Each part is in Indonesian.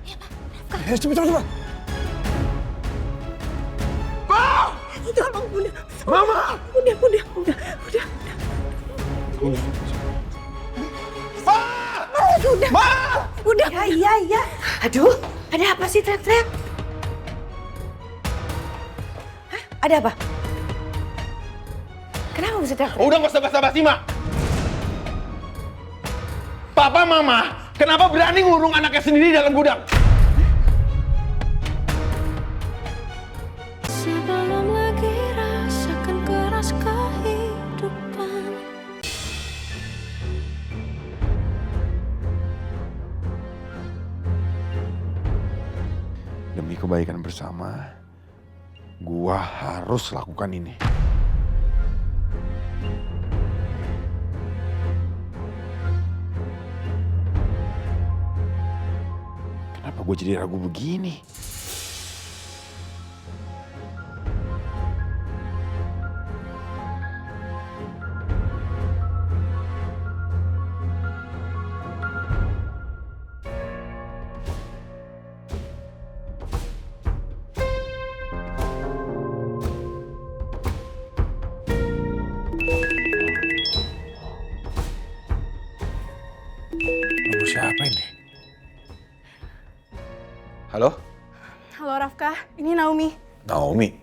Iya, Pak. Rafka. Cepet. Pak! Tolong, Bunda. Mama! Udah. Pak! Udah. Ma! Udah. Iya. Aduh, ada apa sih teriak-teriak? Hah? Ada apa? Kenapa bisa teriak? Udah nggak usah basa-basi, Mak. Papa, Mama, kenapa berani ngurung anaknya sendiri dalam gudang? Sebelum lagi rasakan keras kehidupan. Demi kebaikan bersama, gua harus lakukan ini. Kenapa gue jadi ragu begini? Nomor siapa ini? Halo? Halo Rafka, ini Naomi. Naomi?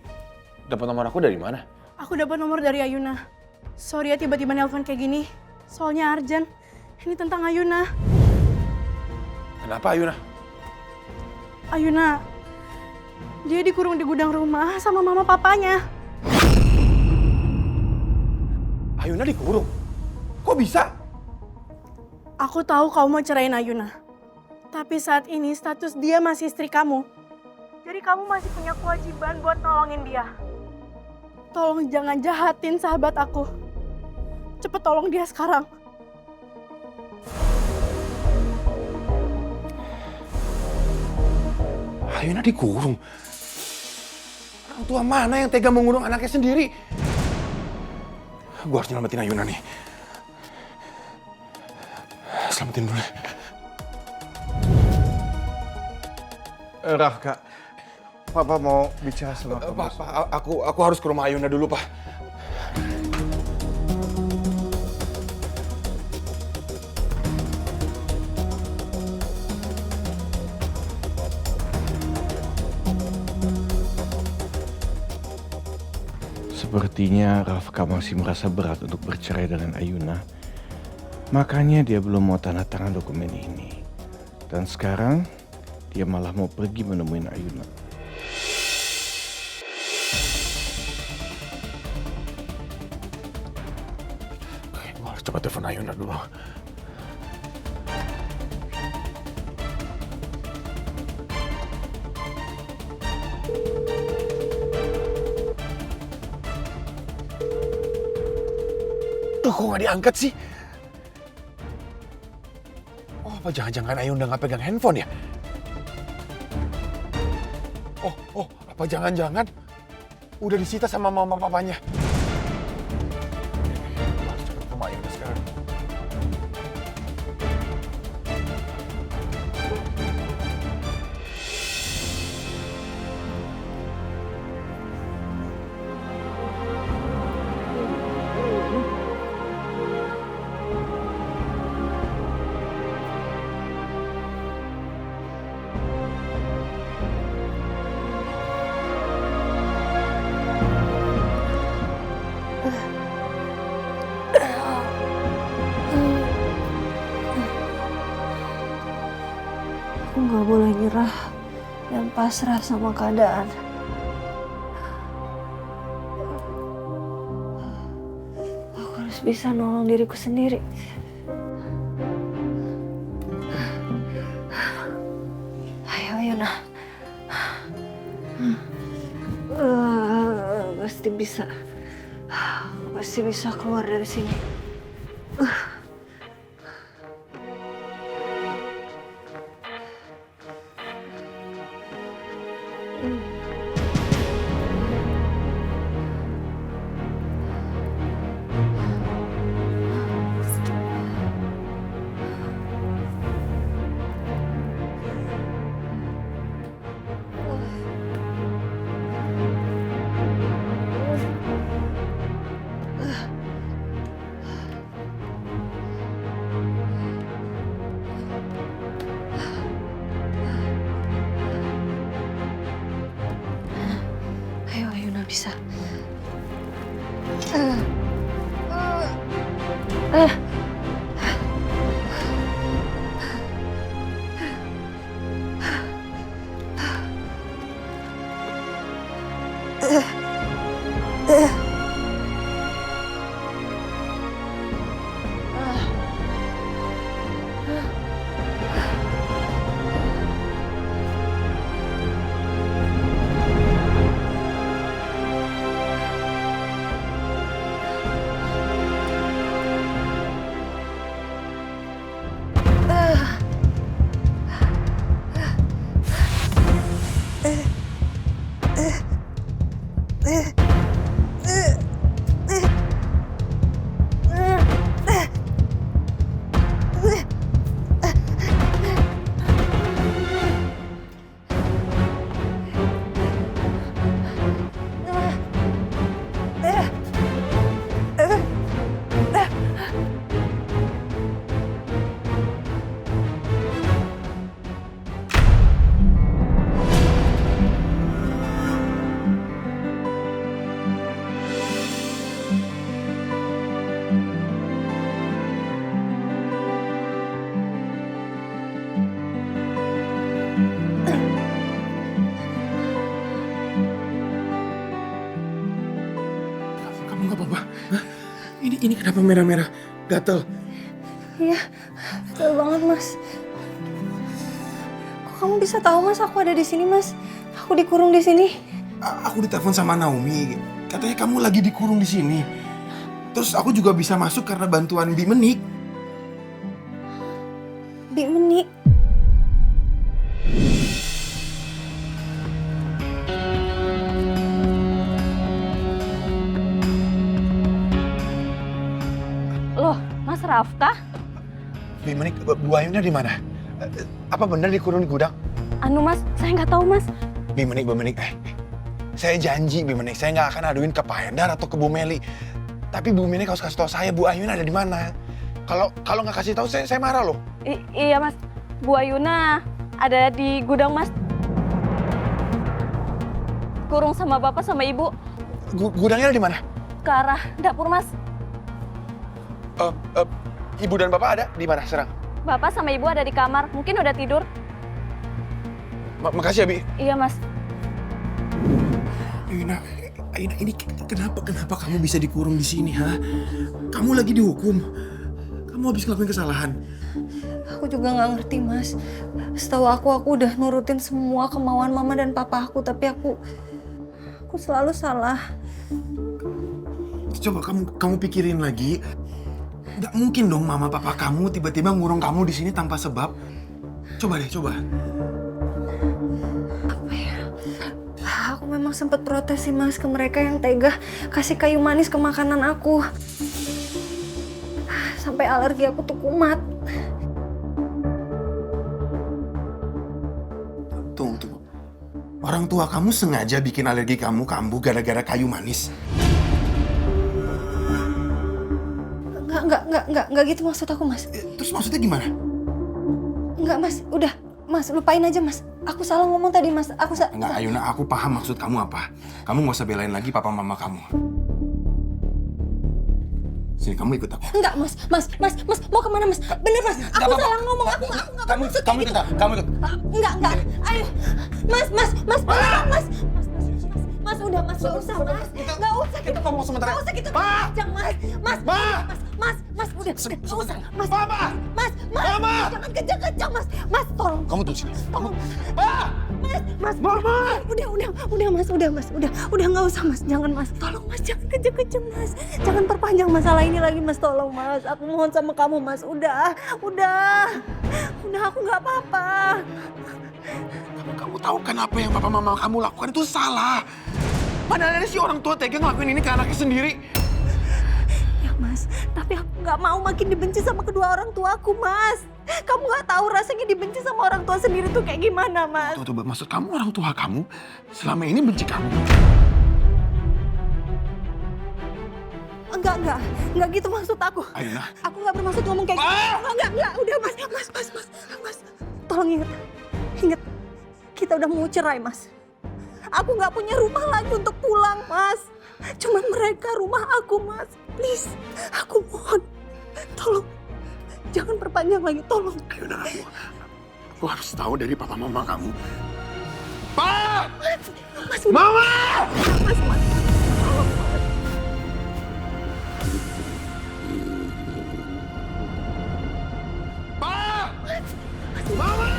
Dapat nomor aku dari mana? Aku dapat nomor dari Ayuna. Sorry ya tiba-tiba nelpon kayak gini. Soalnya urgent. Ini tentang Ayuna. Kenapa, Ayuna? Ayuna, dia dikurung di gudang rumah sama mama papanya. Ayuna dikurung? Kok bisa? Aku tahu kamu mau cerain Ayuna. Tapi saat ini status dia masih istri kamu. Jadi kamu masih punya kewajiban buat nolongin dia. Tolong jangan jahatin sahabat aku. Cepet tolong dia sekarang. Ayuna dikurung? Orang tua mana yang tega mengurung anaknya sendiri? Gue harus nyelamatin Ayuna nih. Selamatin dulu. Rafka, Papa mau bicara sama kamu. Pak, aku harus ke rumah Ayuna dulu, Pak. Sepertinya Rafka masih merasa berat untuk bercerai dengan Ayuna. Makanya dia belum mau tanda tangan dokumen ini. Dan sekarang dia malah mau pergi menemuin Ayuna. Gue harus coba telepon Ayuna dulu. Duh, kok gak diangkat sih? Oh, apa jangan-jangan Ayuna gak pegang handphone ya? Oh, apa jangan-jangan udah disita sama mama papanya? Gue harus cepet ke rumah Ayuna sekarang. Aku nggak boleh nyerah dan pasrah sama keadaan. Aku harus bisa nolong diriku sendiri. Ayo, Ayuna. Pasti bisa. Pasti bisa keluar dari sini. bisa. Kamu nggak apa-apa? Hah? Ini kenapa merah-merah? Gatel. Iya, betul banget Mas. Kok kamu bisa tahu Mas aku ada di sini Mas? Aku dikurung di sini. Aku ditelepon sama Naomi. Katanya kamu lagi dikurung di sini. Terus aku juga bisa masuk karena bantuan Bi Menik. Bi Menik. Loh, Mas Rafkah? Bi Menik, Bu Ayuna di mana? Apa benar dikurung di gudang? Anu Mas, saya nggak tahu Mas. Bi Menik, saya janji Bi Menik, saya nggak akan aduin ke Pak Hendar atau ke Bu Meli. Tapi Bu Menik harus kasih tahu saya Bu Ayuna ada di mana. Kalau nggak kasih tahu saya marah loh. Iya Mas, Bu Ayuna ada di gudang Mas. Kurung sama Bapak sama Ibu Gudangnya ada di mana? ke arah dapur Mas. Ibu dan Bapak ada di mana sekarang? Bapak sama Ibu ada di kamar, mungkin udah tidur. Makasih ya Bi. Iya Mas. Ayuna, ini kenapa kamu bisa dikurung di sini, ha? Kamu lagi dihukum. Kamu habis ngelakuin kesalahan. Aku juga nggak ngerti Mas. Setahu aku udah nurutin semua kemauan mama dan papa aku, tapi aku selalu salah. Coba kamu pikirin lagi. Nggak mungkin dong mama papa kamu tiba-tiba ngurung kamu di sini tanpa sebab. Coba deh, coba. Apa ya? Aku memang sempat protes sih Mas ke mereka yang tega kasih kayu manis ke makanan aku. Sampai alergi aku tuh kumat. Tunggu. Orang tua kamu sengaja bikin alergi kamu kambuh gara-gara kayu manis. Enggak gitu maksud aku Mas. Terus maksudnya gimana? Enggak Mas, udah Mas lupain aja Mas. Aku salah ngomong tadi Mas. Enggak, Ayuna, aku paham maksud kamu apa. Kamu nggak usah belain lagi papa mama kamu. Sini, kamu ikut aku. Enggak Mas, mau kemana Mas? Bener Mas, aku salah ngomong. Aku nggak maksud kayak gitu. Kamu ikut. Enggak. Ayo, Mas, beneran Mas. Mas, udah Mas, nggak usah Mas. Nggak usah Kita ngomong sementara. Nggak usah gitu. Ma! Jangan Mas. Mas, udah. Nggak usah. Mas, Mama! Mas, Mama! jangan kencang-kencang Mas. Mas, tolong. Kamu tunggu sini. Tolong. Ma! Mas, Mama! Udah Mas, udah nggak usah Mas, jangan Mas, tolong Mas, jangan kenceng-kenceng Mas, jangan perpanjang masalah ini lagi Mas, tolong Mas, aku mohon sama kamu Mas, udah, aku nggak apa-apa. Kamu tahu kan apa yang papa mama kamu lakukan itu salah. Padahal ada si orang tua tega ngelakuin ini ke anaknya sendiri. Ya Mas, tapi aku nggak mau makin dibenci sama kedua orang tua aku Mas. Kamu nggak tahu rasanya dibenci sama orang tua sendiri tuh kayak gimana Mas. Tuh, maksud kamu orang tua kamu selama ini benci kamu? Enggak gitu maksud aku. Ayuna. Aku nggak bermaksud ngomong kayak gitu. Enggak, udah Mas. Tolong ingat. Kita udah mau cerai Mas. Aku nggak punya rumah lagi untuk pulang, Mas. Cuman mereka rumah aku, Mas. Please, aku mohon. Tolong, jangan perpanjang lagi, tolong. Ayuna, aku harus tahu dari papa mama kamu. Pak! Mas, Mama! Mas. Tolong, Mas. Pak! Mama!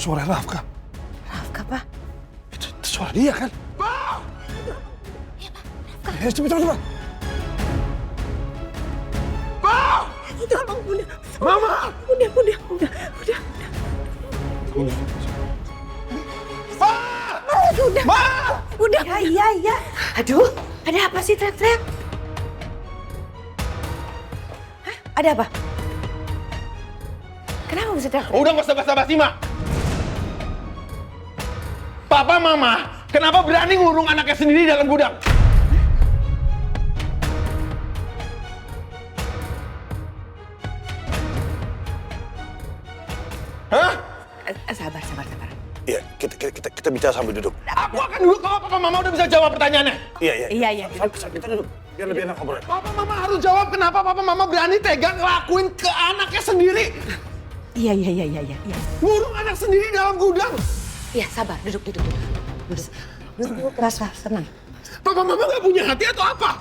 Suara Rafka. Rafka, Pak. Itu suara dia kan? Pak! Iya, Pak. Cepat. Pak! Tolong, udah. Mama! Udah. Pak! Mas, udah. Ma! Udah. Iya. Aduh, ada apa sih teriak-teriak? Hah? Ada apa? Kenapa bisa teriak? Udah nggak usah basa-basi, Mak. Papa, Mama, kenapa berani ngurung anaknya sendiri dalam gudang? Hah? Sabar. Iya, kita bicara sambil duduk. Aku akan duduk kalau Papa Mama udah bisa jawab pertanyaannya. Iya. Kita duduk, biar lebih enak ngobrol. Papa Mama harus jawab kenapa Papa Mama berani tega ngelakuin ke anaknya sendiri. Iya. Ngurung anak sendiri dalam gudang. Iya, sabar. Duduk. Duduk, keras, tenang. Papa Mama nggak punya hati atau apa?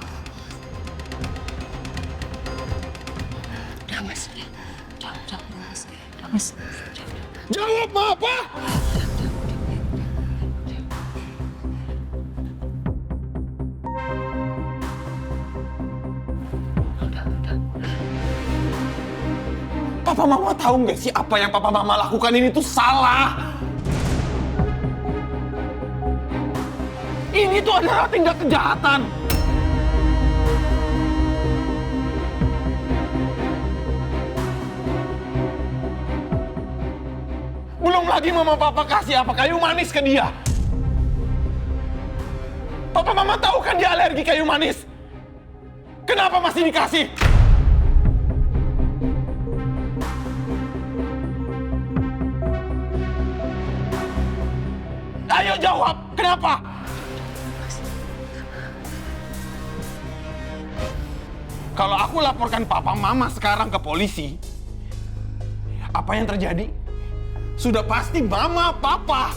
Udah, Mas. Jawab, Mas. Jawab, Papa! Papa Mama tahu nggak sih apa yang Papa Mama lakukan ini tuh salah? Ini tuh adalah tindak kejahatan. Belum lagi Mama Papa kasih apa kayu manis ke dia. Papa Mama tahu kan dia alergi kayu manis. Kenapa masih dikasih? Ayo jawab, kenapa? Kalau aku laporkan Papa Mama sekarang ke polisi, apa yang terjadi? Sudah pasti Mama, Papa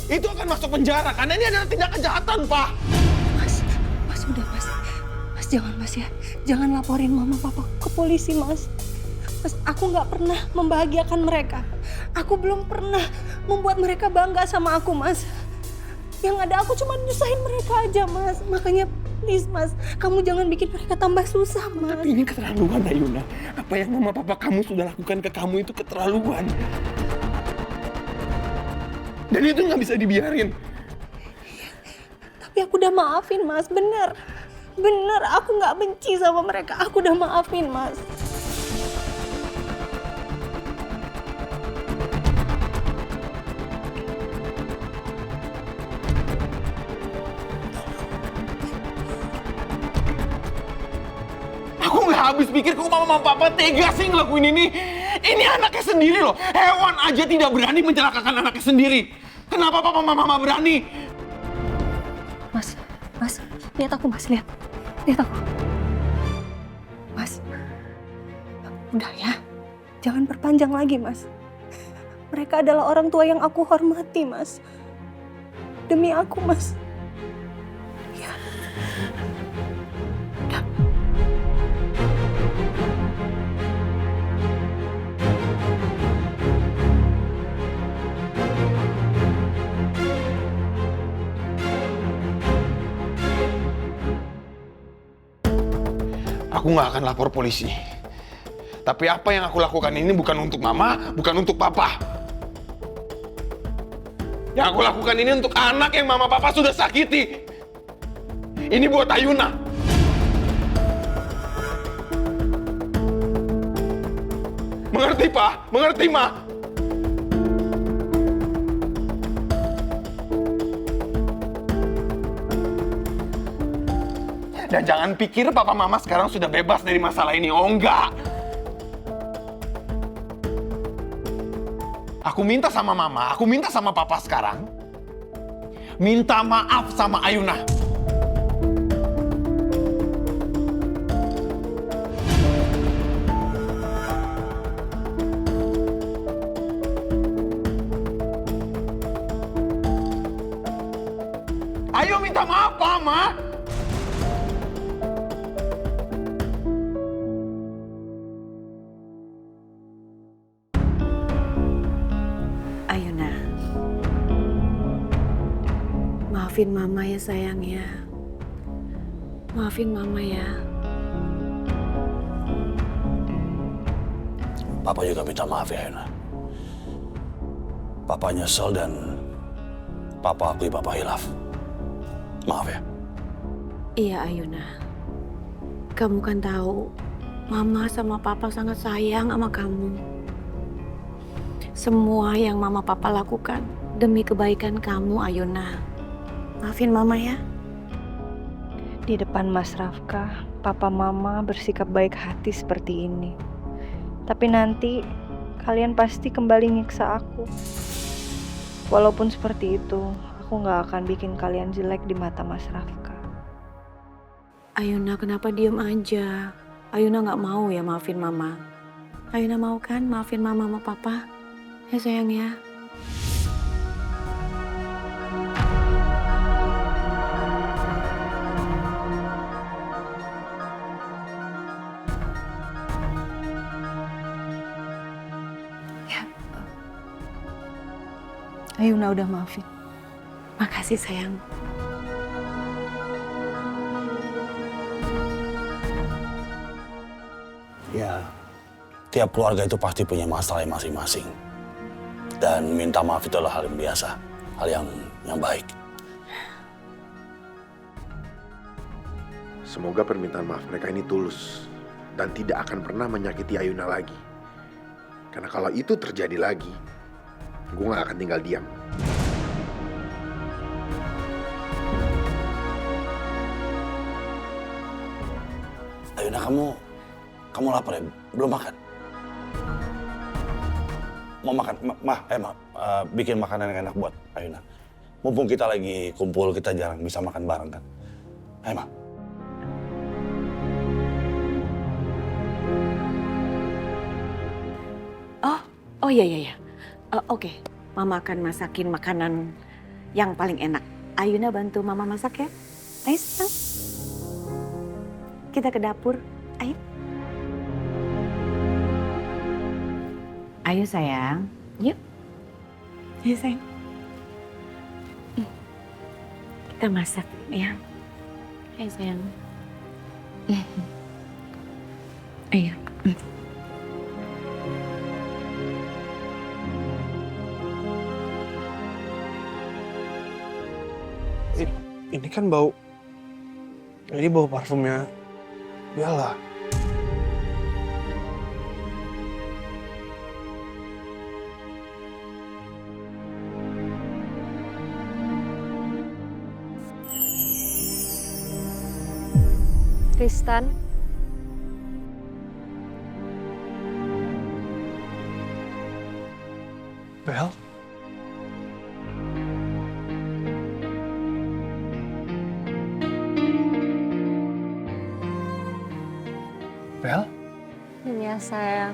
itu akan masuk penjara karena ini adalah tindak kejahatan, Pak. Mas, udah, Mas. Mas, jangan, Mas, ya. Jangan laporin Mama Papa ke polisi, Mas. Mas, aku nggak pernah membahagiakan mereka. Aku belum pernah membuat mereka bangga sama aku, Mas. Yang ada aku cuma nyusahin mereka aja, Mas. Makanya please, Mas, kamu jangan bikin mereka tambah susah, Mas. Tapi ini keterlaluan, Ayuna. Apa yang Mama Papa kamu sudah lakukan ke kamu itu keterlaluan. Dan itu nggak bisa dibiarin. Tapi aku udah maafin, Mas. Bener, aku nggak benci sama mereka. Aku udah maafin, Mas. Aku nggak habis pikir kok Mama Papa tega sih ngelakuin ini. Ini anaknya sendiri loh. Hewan aja tidak berani mencelakakan anaknya sendiri. Kenapa Papa Mama berani? Mas, lihat aku, Mas, lihat aku. Mas, udah ya, jangan perpanjang lagi, Mas. Mereka adalah orang tua yang aku hormati, Mas. Demi aku, Mas. Ya. Udah. Aku nggak akan lapor polisi. Tapi apa yang aku lakukan ini bukan untuk Mama, bukan untuk Papa. Yang aku lakukan ini untuk anak yang Mama Papa sudah sakiti. Ini buat Ayuna. Mengerti, Pak? Mengerti, Ma? Dan jangan pikir Papa Mama sekarang sudah bebas dari masalah ini. Oh, enggak. Aku minta sama mama, aku minta sama papa sekarang. Minta maaf sama Ayuna. Ayo minta maaf, Mama. Ayuna, maafin mama ya sayang ya. Maafin mama ya. Papa juga minta maaf ya, Ayuna. Papa nyesel dan Papa akui Papa hilaf. Maaf ya. Iya Ayuna, kamu kan tahu mama sama papa sangat sayang sama kamu. Semua yang mama papa lakukan demi kebaikan kamu Ayuna. Maafin mama ya. Di depan Mas Rafka, papa mama bersikap baik hati seperti ini. Tapi nanti kalian pasti kembali nyiksa aku. Walaupun seperti itu, aku gak akan bikin kalian jelek di mata Mas Rafka. Ayuna kenapa diem aja? Ayuna nggak mau ya maafin mama. Ayuna mau kan maafin mama sama papa? Ya sayang ya. Ayuna udah maafin. Makasih sayang. Ya, tiap keluarga itu pasti punya masalah masing-masing. Dan minta maaf itu adalah hal yang biasa, hal yang baik. Semoga permintaan maaf mereka ini tulus dan tidak akan pernah menyakiti Ayuna lagi. Karena kalau itu terjadi lagi, gue gak akan tinggal diam. Ayuna, kamu lapar ya? Belum makan? Mau makan? Bikin makanan yang enak buat Ayuna. Mumpung kita lagi kumpul, kita jarang bisa makan bareng kan? Ayo, Ma. Oh iya. Oke, mama akan masakin makanan yang paling enak. Ayuna bantu mama masak ya. Ayo sayang. Kita ke dapur. Ayo. Ayo sayang. Yuk. Ayo sayang. Kita masak ya. Ayo sayang. Ayo. Ini kan bau... Ini bau parfumnya Bella. Tristan, Bel? Bel? iya sayang.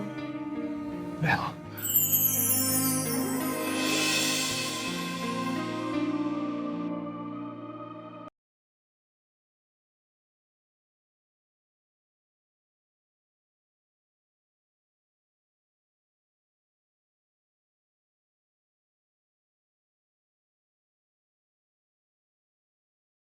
Bel?